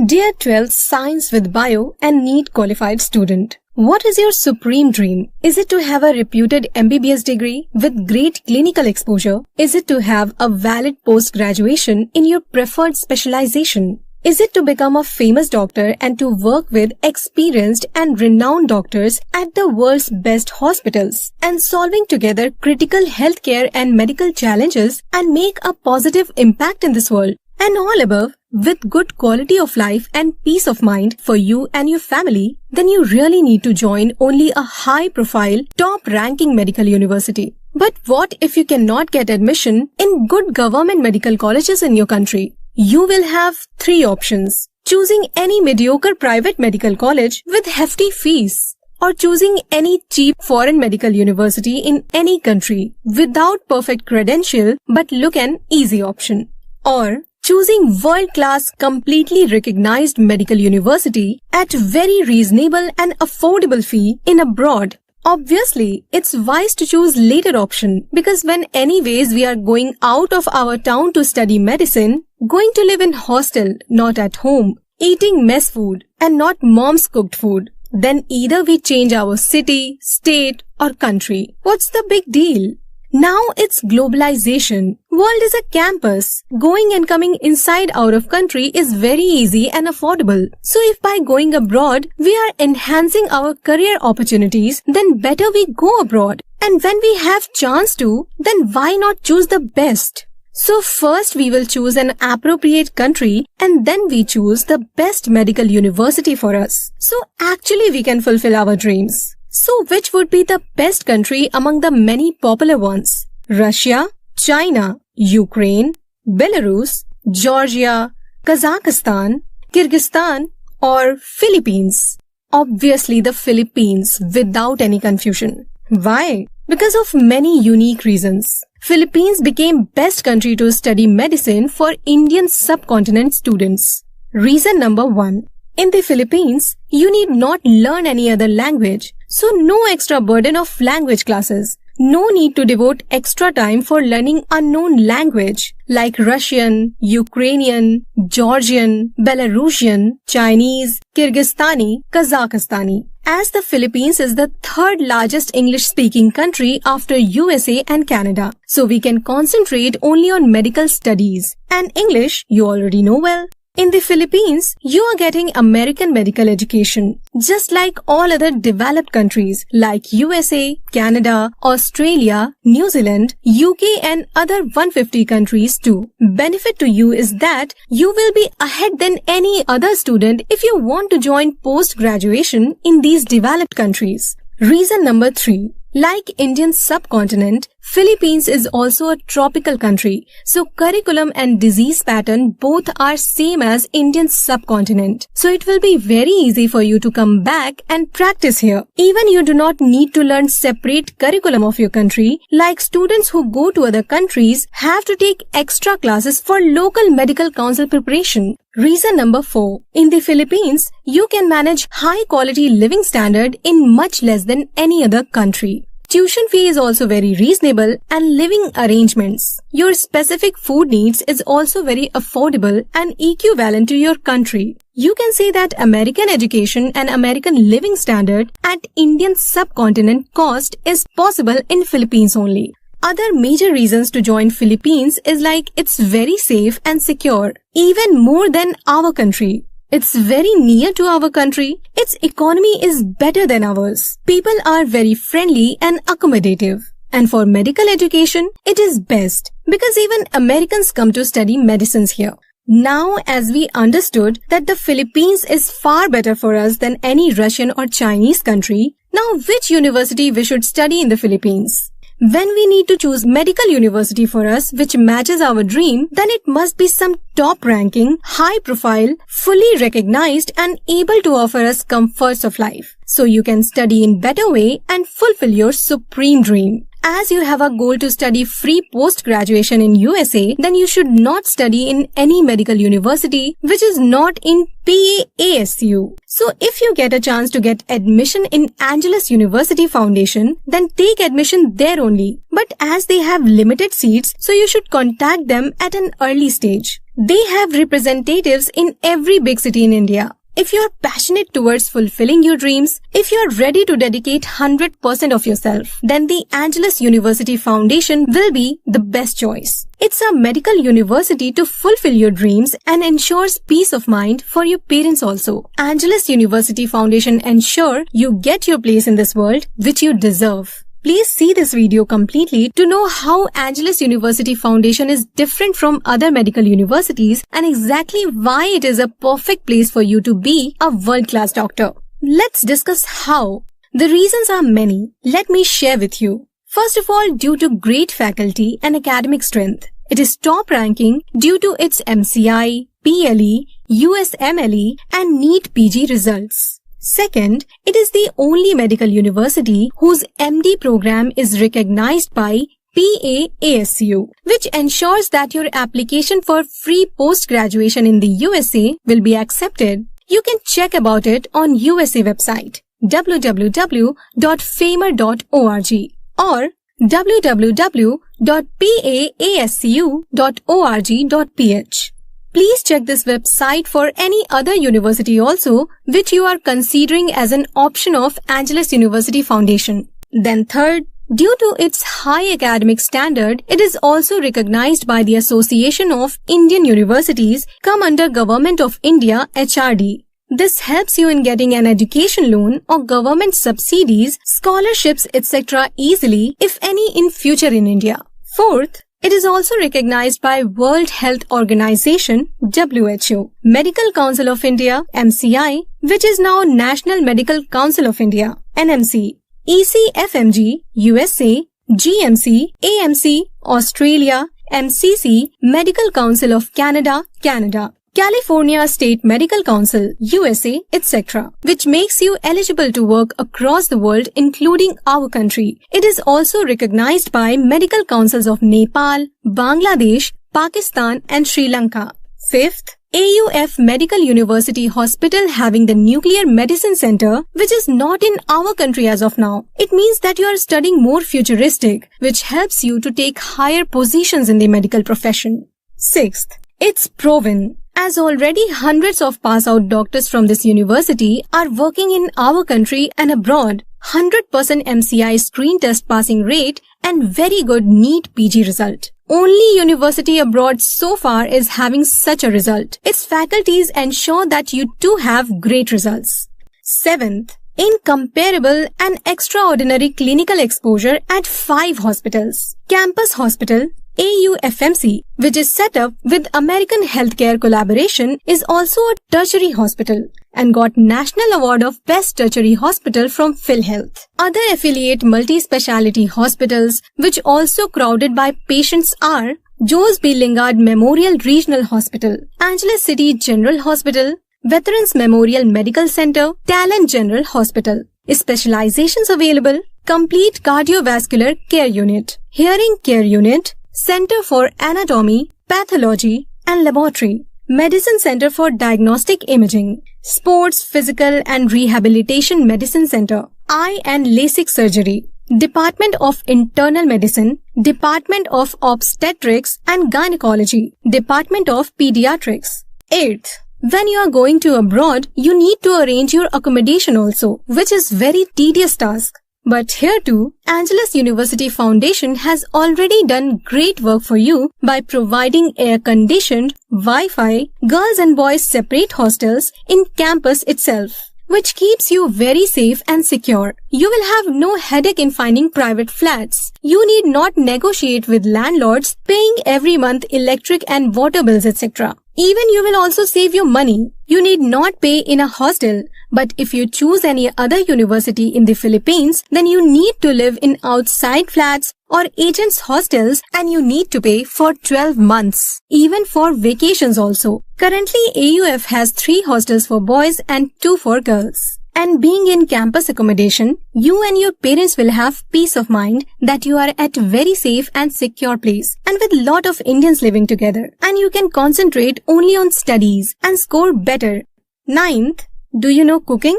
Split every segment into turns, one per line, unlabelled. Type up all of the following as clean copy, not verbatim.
Dear 12th Science with Bio and NEET qualified student, what is your supreme dream? Is it to have a reputed MBBS degree with great clinical exposure? Is it to have a valid post-graduation in your preferred specialization? Is it to become a famous doctor and to work with experienced and renowned doctors at the world's best hospitals and solving together critical healthcare and medical challenges and make a positive impact in this world? And all above, with good quality of life and peace of mind for you and your family, then you really need to join only a high-profile, top-ranking medical university. But what if you cannot get admission in good government medical colleges in your country? You will have 3 options. Choosing any mediocre private medical college with hefty fees, or choosing any cheap foreign medical university in any country without perfect credential but look an easy option. Or choosing world-class, completely recognized medical university at very reasonable and affordable fee in abroad. Obviously, it's wise to choose later option because when anyways we are going out of our town to study medicine, going to live in hostel, not at home, eating mess food and not mom's cooked food, then either we change our city, state or country. What's the big deal? Now it's globalization. World is a campus. Going and coming inside out of country is very easy and affordable. So if by going abroad, we are enhancing our career opportunities, then better we go abroad. And when we have chance to, then why not choose the best? So first we will choose an appropriate country and then we choose the best medical university for us. So actually we can fulfill our dreams. So which would be the best country among the many popular ones? Russia, China, Ukraine, Belarus, Georgia, Kazakhstan, Kyrgyzstan or Philippines? Obviously the Philippines without any confusion. Why? Because of many unique reasons. Philippines became best country to study medicine for Indian subcontinent students. Reason number 1. In the Philippines, you need not learn any other language. So no extra burden of language classes. No need to devote extra time for learning unknown language like Russian, Ukrainian, Georgian, Belarusian, Chinese, Kyrgyzstani, Kazakhstani. As the Philippines is the 3rd largest English-speaking country after USA and Canada. So we can concentrate only on medical studies. And English, you already know well. In the Philippines, you are getting American medical education, just like all other developed countries like USA, Canada, Australia, New Zealand, UK and other 150 countries too. Benefit to you is that you will be ahead than any other student if you want to join post-graduation in these developed countries. Reason number 3. Like Indian subcontinent, Philippines is also a tropical country, so curriculum and disease pattern both are same as Indian subcontinent. So it will be very easy for you to come back and practice here. Even you do not need to learn separate curriculum of your country, like students who go to other countries have to take extra classes for local medical council preparation. Reason number 4. In the Philippines, you can manage high quality living standard in much less than any other country. Tuition fee is also very reasonable and living arrangements. Your specific food needs is also very affordable and equivalent to your country. You can say that American education and American living standard at Indian subcontinent cost is possible in Philippines only. Other major reasons to join Philippines is like it's very safe and secure, even more than our country. It's very near to our country. Its economy is better than ours. People are very friendly and accommodative. And for medical education, it is best because even Americans come to study medicines here. Now, as we understood that the Philippines is far better for us than any Russian or Chinese country, now which university we should study in the Philippines? When we need to choose medical university for us which matches our dream, then it must be some top-ranking, high-profile, fully recognized and able to offer us comforts of life. So you can study in better way and fulfill your supreme dream. As you have a goal to study free post-graduation in USA, then you should not study in any medical university which is not in PAASU. So if you get a chance to get admission in Angelus University Foundation, then take admission there only. But as they have limited seats, so you should contact them at an early stage. They have representatives in every big city in India. If you are passionate towards fulfilling your dreams, if you are ready to dedicate 100% of yourself, then the Angelus University Foundation will be the best choice. It's a medical university to fulfill your dreams and ensures peace of mind for your parents also. Angelus University Foundation ensure you get your place in this world which you deserve. Please see this video completely to know how Angelus University Foundation is different from other medical universities and exactly why it is a perfect place for you to be a world-class doctor. Let's discuss how. The reasons are many. Let me share with you. First of all, due to great faculty and academic strength. It is top ranking due to its MCI, PLE, USMLE and NEET PG results. Second, it is the only medical university whose MD program is recognized by PAASU, which ensures that your application for free post-graduation in the USA will be accepted. You can check about it on USA website www.famer.org or www.paascu.org.ph. Please check this website for any other university also which you are considering as an option of Angelus University Foundation. Then third, due to its high academic standard, it is also recognized by the Association of Indian Universities come under Government of India HRD. This helps you in getting an education loan or government subsidies, scholarships, etc. easily, if any, in future in India. Fourth, it is also recognized by World Health Organization, WHO, Medical Council of India, MCI, which is now National Medical Council of India, NMC, ECFMG, USA, GMC, AMC, Australia, MCC, Medical Council of Canada, Canada, California State Medical Council, USA, etc., which makes you eligible to work across the world including our country. It is also recognized by Medical Councils of Nepal, Bangladesh, Pakistan and Sri Lanka. Fifth, AUF Medical University Hospital having the Nuclear Medicine Center, which is not in our country as of now. It means that you are studying more futuristic, which helps you to take higher positions in the medical profession. Sixth, it's proven. As already hundreds of pass-out doctors from this university are working in our country and abroad, 100% MCI screen test passing rate and very good NEET PG result. Only university abroad so far is having such a result. Its faculties ensure that you too have great results. Seventh, incomparable and extraordinary clinical exposure at 5 hospitals. Campus Hospital, AUFMC, which is set up with American Healthcare Collaboration, is also a tertiary hospital and got National Award of Best Tertiary Hospital from PhilHealth. Other affiliate multi-speciality hospitals which also crowded by patients are Jose B. Lingard Memorial Regional Hospital, Angeles City General Hospital, Veterans Memorial Medical Center, Talent General Hospital. Specializations available: Complete Cardiovascular Care Unit, Hearing Care Unit, Center for Anatomy, Pathology and Laboratory, Medicine Center for Diagnostic Imaging, Sports, Physical and Rehabilitation Medicine Center, Eye and LASIK Surgery, Department of Internal Medicine, Department of Obstetrics and Gynecology, Department of Pediatrics. 8th, when you are going to abroad, you need to arrange your accommodation also, which is very tedious task. But here too, Angelus University Foundation has already done great work for you by providing air-conditioned, Wi-Fi, girls and boys separate hostels in campus itself, which keeps you very safe and secure. You will have no headache in finding private flats. You need not negotiate with landlords paying every month electric and water bills, etc. Even you will also save your money. You need not pay in a hostel. But if you choose any other university in the Philippines, then you need to live in outside flats or agents' hostels and you need to pay for 12 months, even for vacations also. Currently, AUF has 3 hostels for boys and 2 for girls. And being in campus accommodation, you and your parents will have peace of mind that you are at very safe and secure place and with lot of Indians living together, and you can concentrate only on studies and score better. Ninth, do you know cooking?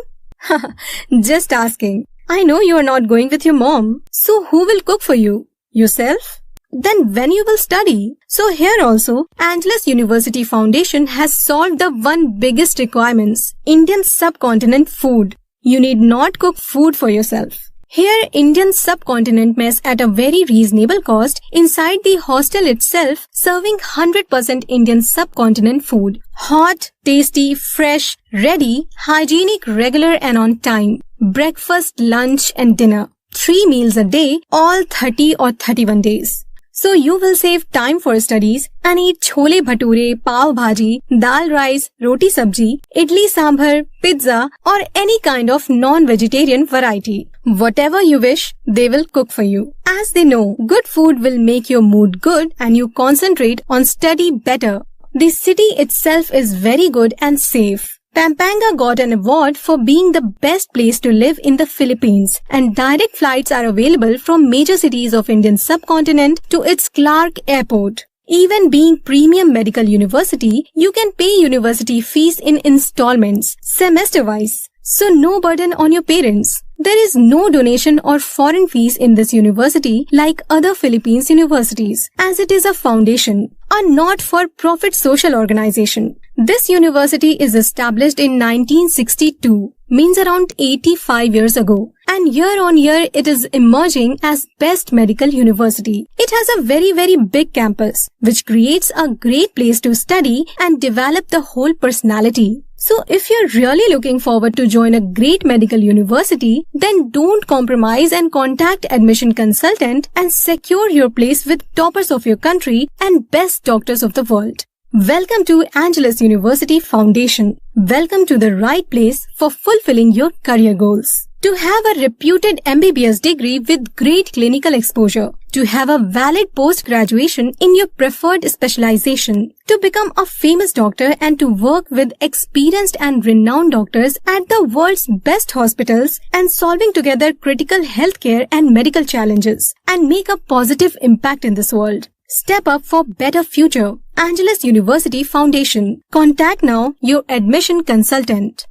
Just asking. I know you are not going with your mom. So who will cook for you? Yourself? Then when you will study? So here also, Angelus University Foundation has solved the one biggest requirements, Indian subcontinent food. You need not cook food for yourself. Here, Indian subcontinent mess at a very reasonable cost inside the hostel itself, serving 100% Indian subcontinent food. Hot, tasty, fresh, ready, hygienic, regular and on time. Breakfast, lunch and dinner. 3 meals a day, all 30 or 31 days. So you will save time for studies and eat chole bhature, pav bhaji, dal rice, roti sabji, idli sambar, pizza or any kind of non-vegetarian variety. Whatever you wish, they will cook for you. As they know, good food will make your mood good and you concentrate on study better. The city itself is very good and safe. Pampanga got an award for being the best place to live in the Philippines, and direct flights are available from major cities of Indian subcontinent to its Clark Airport. Even being premium medical university, you can pay university fees in installments, semester-wise. So no burden on your parents. There is no donation or foreign fees in this university like other Philippines universities, as it is a foundation, a not-for-profit social organization. This university is established in 1962, means around 85 years ago, and year on year it is emerging as best medical university. It has a very big campus, which creates a great place to study and develop the whole personality. So if you're really looking forward to join a great medical university, then don't compromise and contact admission consultant and secure your place with toppers of your country and best doctors of the world. Welcome to Angelus University Foundation. Welcome to the right place for fulfilling your career goals. To have a reputed MBBS degree with great clinical exposure. To have a valid post-graduation in your preferred specialization. To become a famous doctor and to work with experienced and renowned doctors at the world's best hospitals and solving together critical healthcare and medical challenges and make a positive impact in this world. Step up for better future. Angelus University Foundation. Contact now your admission consultant.